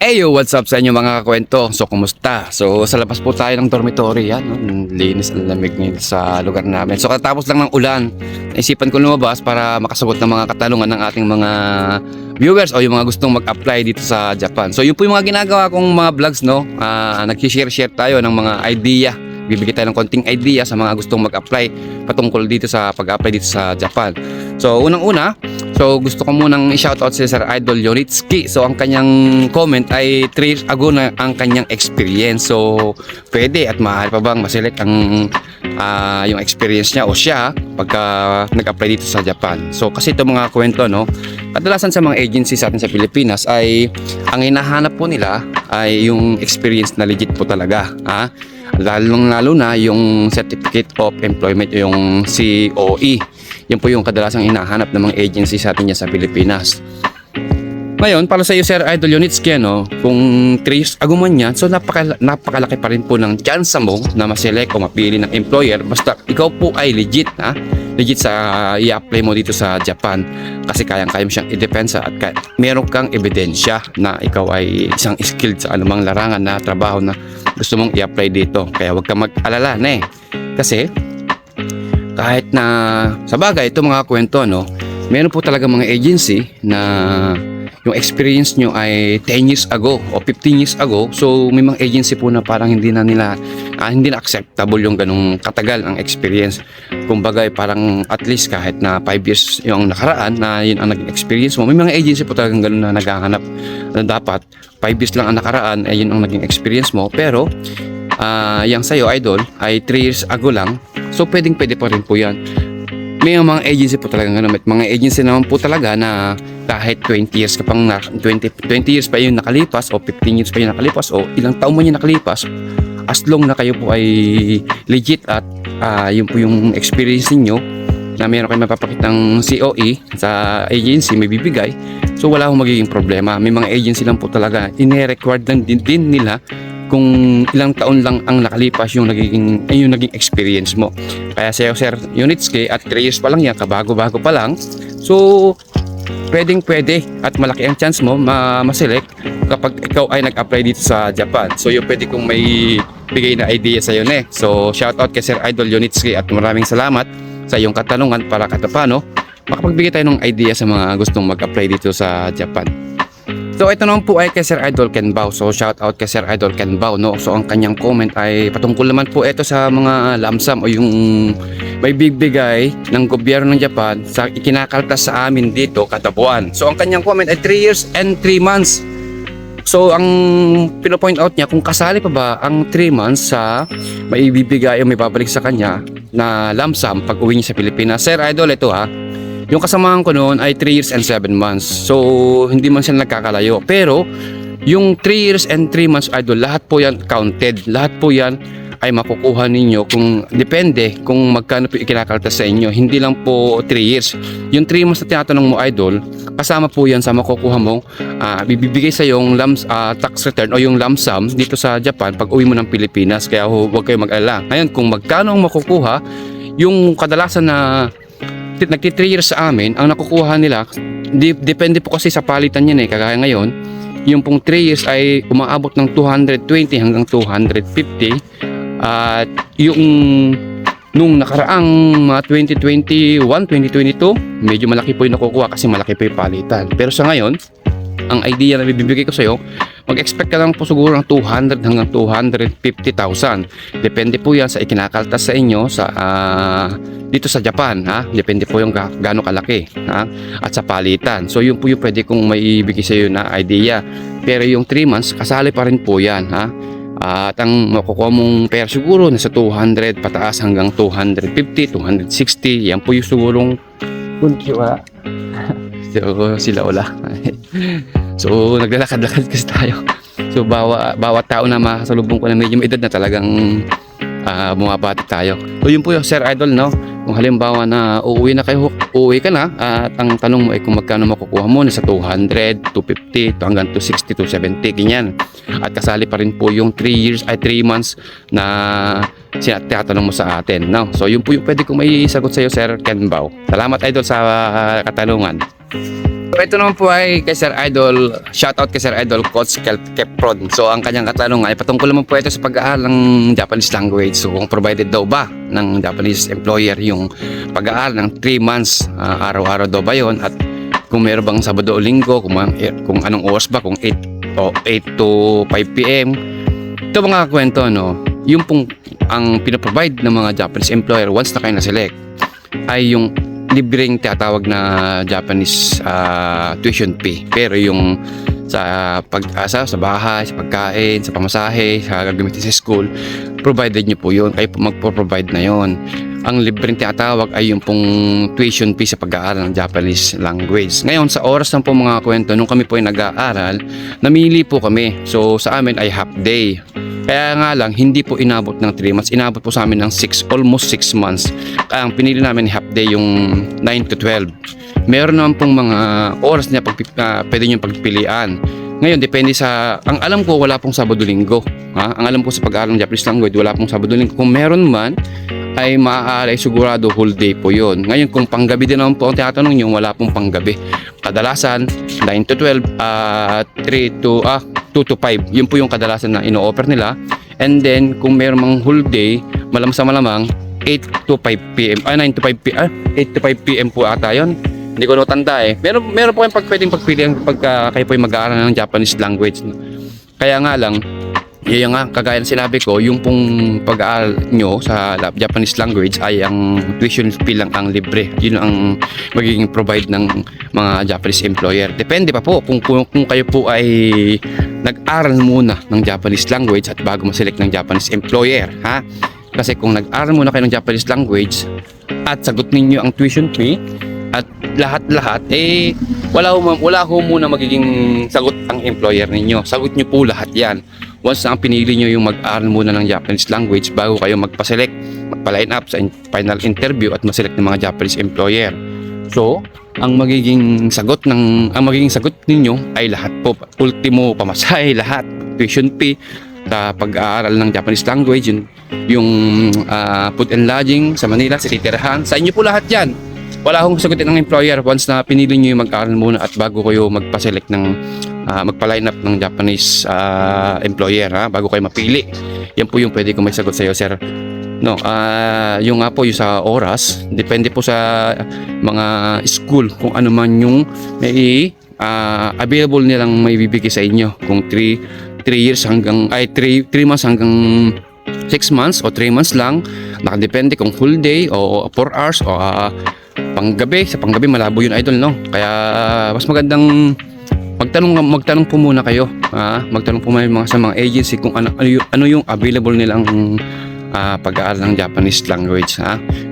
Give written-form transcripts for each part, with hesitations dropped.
Eyo, what's up sa inyo mga kakwento? So, kumusta? So, sa labas po tayo ng dormitory. Yan, no? Linis ang lamig ngayon sa lugar namin. So, katapos lang ng ulan, naisipan ko lumabas para makasagot ng mga katanungan ng ating mga viewers o yung mga gustong mag-apply dito sa Japan. So, yun po yung mga ginagawa kong mga vlogs, no? Nag-share tayo ng mga idea. Bibigay tayo ng konting idea sa mga gustong mag-apply patungkol dito sa pag-apply dito sa Japan. So, unang-una, gusto ko munang i-shoutout si Sir Idol Yonitsuki. So, ang kanyang comment ay 3 years ago na ang kanyang experience. So, pwede at maaari pa bang maselect ang yung experience niya o siya pagka nag-apply dito sa Japan. So, kasi ito mga kwento, no? Kadalasan sa mga agencies sa atin sa Pilipinas ay ang hinahanap po nila ay yung experience na legit po talaga. Lalo na yung Certificate of Employment, yung COE. Yan po yung kadalasang hinahanap ng mga agency sa atin sa Pilipinas. Ngayon, para sa iyo Sir Idol Yonitsuki, kung 3 years ago man yan, so napakalaki pa rin po ng chance mo na maselect o mapili ng employer basta ikaw po ay legit, legit sa i-apply mo dito sa Japan, kasi kayang-kaya mo siyang i-depensa at meron kang ebidensya na ikaw ay isang skilled sa anumang larangan na trabaho na gusto mong i-apply dito. Kaya huwag kang mag-alala na kasi kahit na sa bagay ito mga kwento, meron po talaga mga agency na yung experience nyo ay 10 years ago o 15 years ago. So may mga agency po na parang hindi na acceptable yung ganung katagal ang experience. Kumbaga parang at least kahit na 5 years yung nakaraan na yun ang naging experience mo. May mga agency po talagang ganun na naghahanap na dapat 5 years lang ang nakaraan ay yun ang naging experience mo. Pero yang sa'yo idol ay 3 years ago lang. So pwede pa rin po yan. May mga agency po talaga ganun. Mga agency naman po talaga na kahit 20 years ka pang 20 years pa yung nakalipas o 15 years pa yung nakalipas o ilang taon man yung nakalipas, as long na kayo po ay legit at yun po yung experience niyo na meron kayo mapapakitang COE sa agency may bibigay, so wala akong magiging problema. May mga agency lang po talaga ine-required lang din nila kung ilang taon lang ang nakalipas yung naging experience mo. Kaya Sir Yonitsuki at 3 years pa lang yan, kabago-bago pa lang, so pwede at malaki ang chance mo ma-select kapag ikaw ay nag-apply dito sa Japan. So yung pwede kong may bigay na idea sa iyo So shoutout kay Sir Idol Yonitsuki at maraming salamat sa iyong katanungan para kahit paano makapagbigay tayo ng idea sa mga gustong mag-apply dito sa Japan. So ito naman po ay kay Sir Idol Kenbao. So shout out kay Sir Idol Kenbao, So ang kanyang comment ay patungkol naman po ito sa mga lamsam o yung may bigbigay ng gobyerno ng Japan sa ikinakaltas sa amin dito kada buwan. So ang kanyang comment ay 3 years and 3 months. So ang pino-point out niya kung kasali pa ba ang 3 months sa may bibigay o may babalik sa kanya na lamsam pag uwi niya sa Pilipinas. Sir Idol, ito yung kasamahan ko noon ay 3 years and 7 months. So, hindi man sila nagkakalayo. Pero, yung 3 years and 3 months, idol, lahat po yan counted. Lahat po yan ay makukuha ninyo kung depende kung magkano po ikinakaltas sa inyo. Hindi lang po 3 years. Yung 3 months na tinatanong mo, idol, kasama po yan sa makukuha mo. Bibigay sa yung tax return o yung lump sum dito sa Japan pag uwi mo ng Pilipinas. Kaya huwag kayo mag-alala. Ngayon, kung magkano ang makukuha, yung kadalasan na nagti 3 years sa amin, ang nakukuha nila depende po kasi sa palitan yan kagaya ngayon, yung pong 3 years ay umaabot ng 220 hanggang 250 at yung nung nakaraang mga 2021, 2022 medyo malaki po yung nakukuha kasi malaki po yung palitan. Pero sa ngayon, ang idea na bibigay ko sa iyo, mag-expect ka lang po siguro ng 200 hanggang 250,000. Depende po yan sa ikinakaltas sa inyo sa dito sa Japan, Depende po yung gaano kalaki, at sa palitan. So yun po yung pwede kong maibigay sa iyo na idea. Pero yung 3 months, kasali pa rin po yan, At ang makukuha mong pera siguro nasa 200 pataas hanggang 250, 260. Yan po yung sigurong kuntiwa. So sila wala. So naglalakad-lakad kasi tayo. So bawat tao na makasalubong ko na medyo may edad na talagang bumabati tayo. So yun po yung Sir Idol, Kung halimbawa na uuwi ka na at ang tanong mo ay kung magkano makukuha mo nasa 200, 250 hanggang 260, 270 ganyan. At kasali pa rin po yung 3 months na tinatanong mo sa atin, So yun po yung pwede kong may sagot sa iyo Sir Kenbao. Salamat idol sa katanungan. So ito naman po ay kay Sir Idol, shoutout kay Sir Idol Coach Kepron. So ang kanyang katanungan ay patungkol naman po ito sa pag-aaral ng Japanese language. So kung provided daw ba ng Japanese employer yung pag-aaral ng 3 months, araw-araw daw ba yun, at kung meron bang Sabado o Linggo, kung anong oras ba, kung 8 to 5 p.m. Ito mga kwento, no, yung pong ang pinaprovide ng mga Japanese employer once na kayo na-select ay yung libreng tinatawag na Japanese tuition fee. Pero yung sa pag-asa, sa bahay, sa pagkain, sa pamasahe, sa gagamitin sa school, provided nyo po yun. Kayo po magpo-provide na yun. Ang libreng tinatawag ay yung pong tuition fee sa pag-aaral ng Japanese language. Ngayon, sa oras ng po mga kwento, nung kami po ay nag-aaral, namili po kami. So, sa amin ay half day. Kaya nga lang, hindi po inabot ng 3 months. Inabot po sa amin ng almost 6 months. Kaya ang pinili namin half day yung 9 to 12. Meron naman pong mga oras niya pwede nyo pagpilian. Ngayon, depende sa... Ang alam ko, wala pong Sabado-Linggo. Ang alam ko sa pag-aaral ng Japanese language, wala pong Sabado-Linggo. Kung meron man, ay maaari sigurado whole day po yun. Ngayon, kung panggabi din naman po ang tinatanong nyo, wala pong panggabi. Kadalasan, 9 to 12, 2 to 5. Yun po yung kadalasan na ino-offer nila. And then, kung meron mang whole day, malamang 8 to 5 p.m. 9 to 5 p.m. 8 to 5 p.m. po ata yun. Hindi ko natanda eh. Meron po kayong pwedeng pagpili pagka kayo po yung mag-aaral ng Japanese language. Kaya nga lang, yun nga, kagaya ng sinabi ko, yung pong pag-aaral nyo sa Japanese language ay ang tuition fee lang ang libre. Yun ang magiging provide ng mga Japanese employer. Depende pa po kung kayo po ay nag-aral muna ng Japanese language at bago ma-select ng Japanese employer. Kasi kung nag-aral muna kayo ng Japanese language at sagot ninyo ang tuition fee at lahat-lahat, wala ho muna magiging sagot ang employer ninyo. Sagot nyo po lahat yan. Once na pinili nyo yung mag-aral muna ng Japanese language bago kayo magpa-select, magpa-line up sa final interview at ma-select ng mga Japanese employer. So, ang magiging sagot ninyo ay lahat po. Ultimo, pamasahe, lahat. Tuition fee, sa pag-aaral ng Japanese language, yung food and lodging sa Manila, sa titirahan, sa inyo po lahat yan. Wala akong sagutin ng employer once na pinili nyo yung mag-aaral muna at bago kayo magpa-select ng magpa-line up ng Japanese employer, bago kayo mapili. Yan po yung pwede kong may sagot sa iyo, sir. No, yung nga po yung sa oras, depende po sa mga school kung ano man yung may available nilang may bibigay sa inyo. Kung 3 months hanggang 6 months o 3 months lang, nakadepende kung full day o 4 hours o panggabi. Sa panggabi malabo yun, idol, no? Kaya mas magandang magtanong po muna kayo, magtanong po muna sa mga agency kung ano yung available nilang pag-aaral ng Japanese language,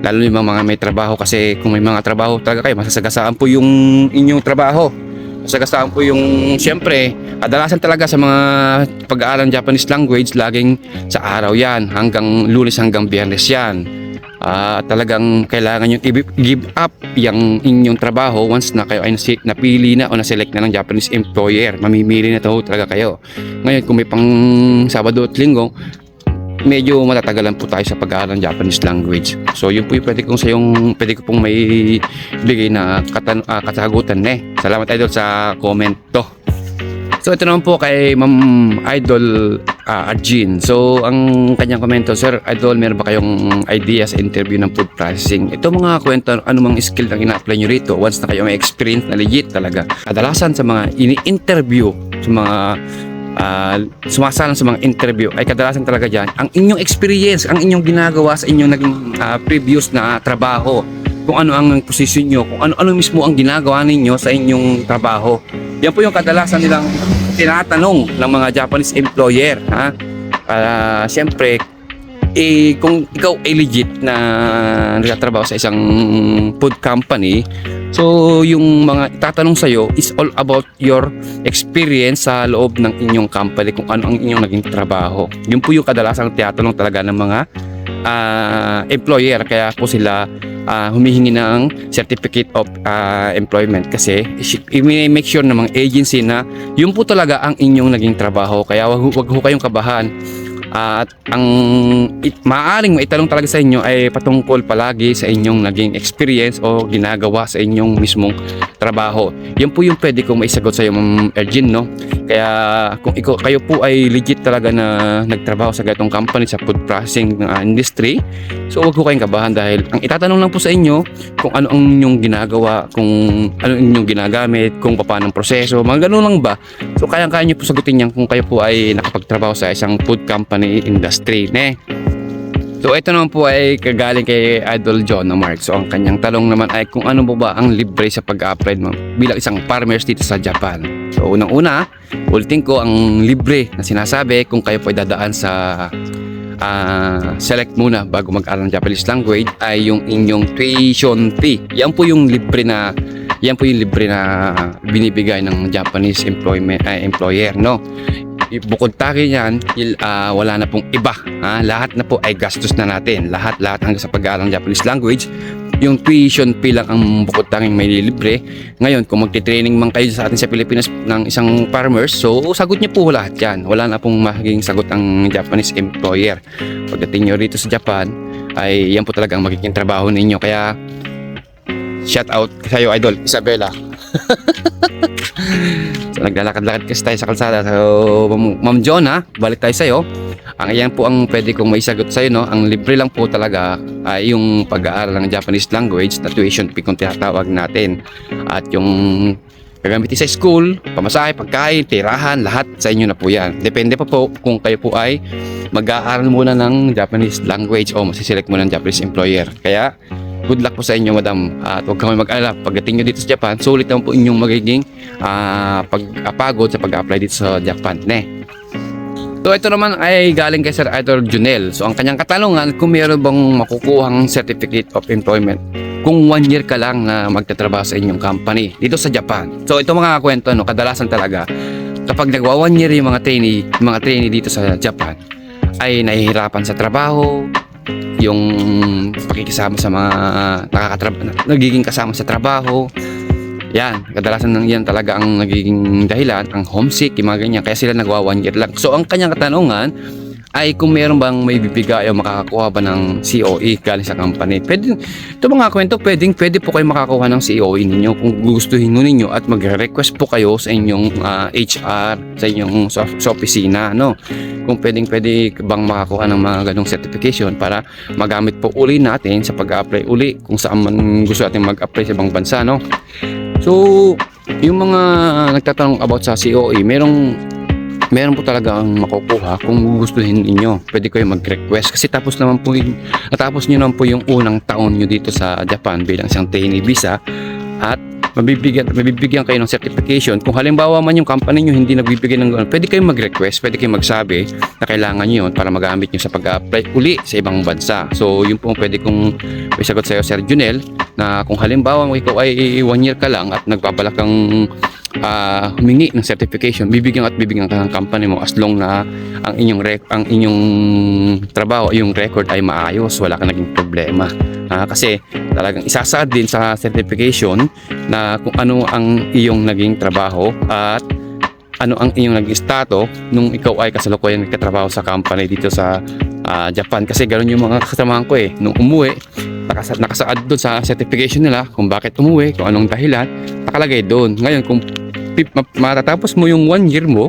lalo yung mga may trabaho. Kasi kung may mga trabaho talaga kayo, masasagasaan po yung inyong trabaho, masasagasaan po yung, siyempre kadalasan talaga sa mga pag-aaral ng Japanese language, laging sa araw yan, hanggang Lunes hanggang Biyernes yan. Talagang kailangan nyo i-give up yung inyong trabaho once na kayo ay napili na o na-select na ng Japanese employer. Mamimili na talaga kayo. Ngayon, kung may pang Sabado at Linggo, medyo matatagalan po tayo sa pag-aaral ng Japanese language. So yun po yung pwede ko pong may bigay na kasagutan. Salamat, idol, sa comment to. So ito naman po kay Ma'am Idol Arjin. So ang kanyang komento, Sir Idol, meron ba kayong idea sa interview ng food processing? Ito mga kwento, anumang skill na ina-apply nyo rito once na kayo may experience na legit talaga. Kadalasan sa mga ini-interview, sa mga sumasalang sa mga interview, ay kadalasan talaga dyan ang inyong experience, ang inyong ginagawa sa inyong naging previous na trabaho, kung ano ang posisyon nyo, kung ano mismo ang ginagawa ninyo sa inyong trabaho. Yan po yung kadalasan nilang tinatanong ng mga Japanese employer. Siyempre, kung ikaw ay legit na nagtatrabaho sa isang food company, so yung mga itatanong sa'yo is all about your experience sa loob ng inyong company, kung ano ang inyong naging trabaho. Yun po yung kadalasang tinatanong talaga ng mga employer. Kaya po sila humihingi ng certificate of employment, kasi i-make sure ng mga agency na yun po talaga ang inyong naging trabaho. Kaya wag ho kayong kabahan. At ang maaaring maitanong talaga sa inyo ay patungkol palagi sa inyong naging experience o ginagawa sa inyong mismong trabaho. Yan po yung pwede kong maisagot sa iyo, Ma'am Ergin, no? Kaya kung kayo po ay legit talaga na nagtrabaho sa ganitong company sa food processing industry, so huwag po kayong kabahan dahil ang itatanong lang po sa inyo kung ano ang inyong ginagawa, kung ano ang inyong ginagamit, kung paano ang proseso, mga ganun lang ba. So kayang-kaya nyo po sagutin yan kung kayo po ay nakapagtrabaho sa isang food company industry, ne? So ito naman po ay kagaling kay Idol John na Mark. So ang kanyang talong naman ay kung ano po ba ang libre sa pag-apply mo bilang isang farmers dito sa Japan. So unang-una, ulitin ko ang libre na sinasabi kung kayo po ay dadaan sa select muna bago mag-aral ng Japanese language ay yung inyong tuition fee. Yan po yung libre na binibigay ng Japanese employer, no? Bukod taki yan, wala na pong iba. Lahat na po ay gastos na natin. Lahat hanggang sa pag-aaral ng Japanese language. Yung tuition fee lang ang bukod tanging may libre. Ngayon, kung magti-training man kayo sa atin sa Pilipinas ng isang farmers, so sagot niyo po lahat yan. Wala na pong magiging sagot ang Japanese employer. Pagdating nyo rito sa Japan, ay yan po talaga ang magiging trabaho ninyo. Kaya, shout out sa'yo, Idol Isabela. So naglalakad-lakad kasi tayo sa kalsada. So Ma'am John, balik tayo sa'yo. Ang iyan po ang pwede kong maisagot sa'yo, no? Ang libre lang po talaga ay yung pag-aaral ng Japanese language na tuition fee kung tinatawag natin. At yung gagamitin sa school, pamasahe, pagkain, tirahan, lahat sa inyo na po yan. Depende pa po kung kayo po ay mag-aaral muna ng Japanese language o masiselect muna ng Japanese employer. Kaya good luck po sa inyo, madam. At huwag kang mag-alala. Pagdating nyo dito sa Japan, sulit naman po inyong magiging pagpagod sa pag-apply dito sa Japan, ne? So ito naman ay galing kay Sir Idol Junel. So ang kanyang katanungan, kung mayroon bang makukuhang certificate of employment kung 1 year ka lang na magtatrabaho sa inyong company dito sa Japan. So ito mga kwento, no, kadalasan talaga kapag nagwa 1 year yung mga trainee dito sa Japan ay nahihirapan sa trabaho, yung pakikisama sa mga nagiging kasama sa trabaho. Yan, kadalasan ng yan talaga ang nagiging dahilan, ang homesick, yung mga ganyan. Kaya sila nagwa 1 year lang. So ang kanyang katanungan ay kung meron bang may bibigay o makakakuha ba ng COE galing sa company. Pwede, ito mga kwento, pwede po kayo makakuha ng COE ninyo kung gustuhin ninyo at magre-request po kayo sa inyong HR, sa inyong sa opisina, no? Kung pwede bang makakuha ng mga ganong certification para magamit po uli natin sa pag-apply uli kung saan man gusto natin mag-apply sa ibang bansa, no? So, yung mga nagtatanong about sa COE, meron po talaga ang makukuha kung gustuhin niyo. Pwede kayo mag-request kasi natapos niyo naman po yung unang taon niyo dito sa Japan bilang isang trainee visa at mabibigyan kayo ng certification. Kung halimbawa man yung company nyo hindi nagbibigay ng gano'n, pwede kayong mag-request, pwede kayong magsabi na kailangan nyo yun para magamit nyo sa pag-apply uli sa ibang bansa. So yun po pwede kong isagot sa iyo, Sir Junel, na kung halimbawa ikaw ay 1 year ka lang at nagbabalak kang humingi ng certification, bibigyan ka ng company mo as long na ang inyong trabaho, yung record ay maayos, wala kang naging problema. Kasi talagang isasaad din sa certification na kung ano ang iyong naging trabaho at ano ang iyong naging status nung ikaw ay kasalukuyan nagkatrabaho sa company dito sa Japan. Kasi ganoon yung mga kasamahan ko nung umuwi, nakasaad doon sa certification nila kung bakit umuwi, kung anong dahilan, nakalagay doon. Ngayon kung matatapos mo yung 1 year mo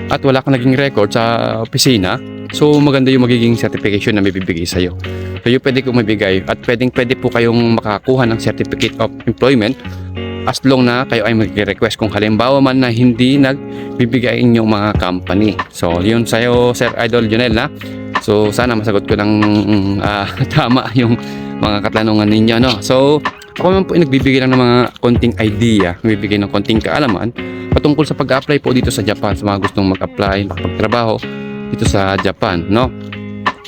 at wala kang naging record sa opisina, so maganda yung magiging certification na may bibigay sa iyo. So yung pwede kong mabigay at pwede po kayong makakuha ng certificate of employment as long na kayo ay mag-request kung halimbawa man na hindi nagbibigay inyong mga company. So yun sa'yo, Sir Idol Junel, na. So sana masagot ko ng tama yung mga katanungan ninyo, no? So ako naman po ay nagbibigay lang ng mga konting idea, nagbibigay ng konting kaalaman patungkol sa pag-apply po dito sa Japan sa mga gustong mag-apply, makapagtrabaho dito sa Japan, no?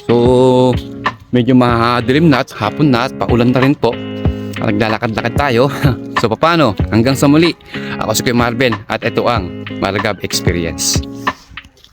So medyo mahadilim na at hapon na at paulan na rin po. Naglalakad-lakad tayo. So paano? Hanggang sa muli. Ako si Kuya Marvin at ito ang Maragab Experience.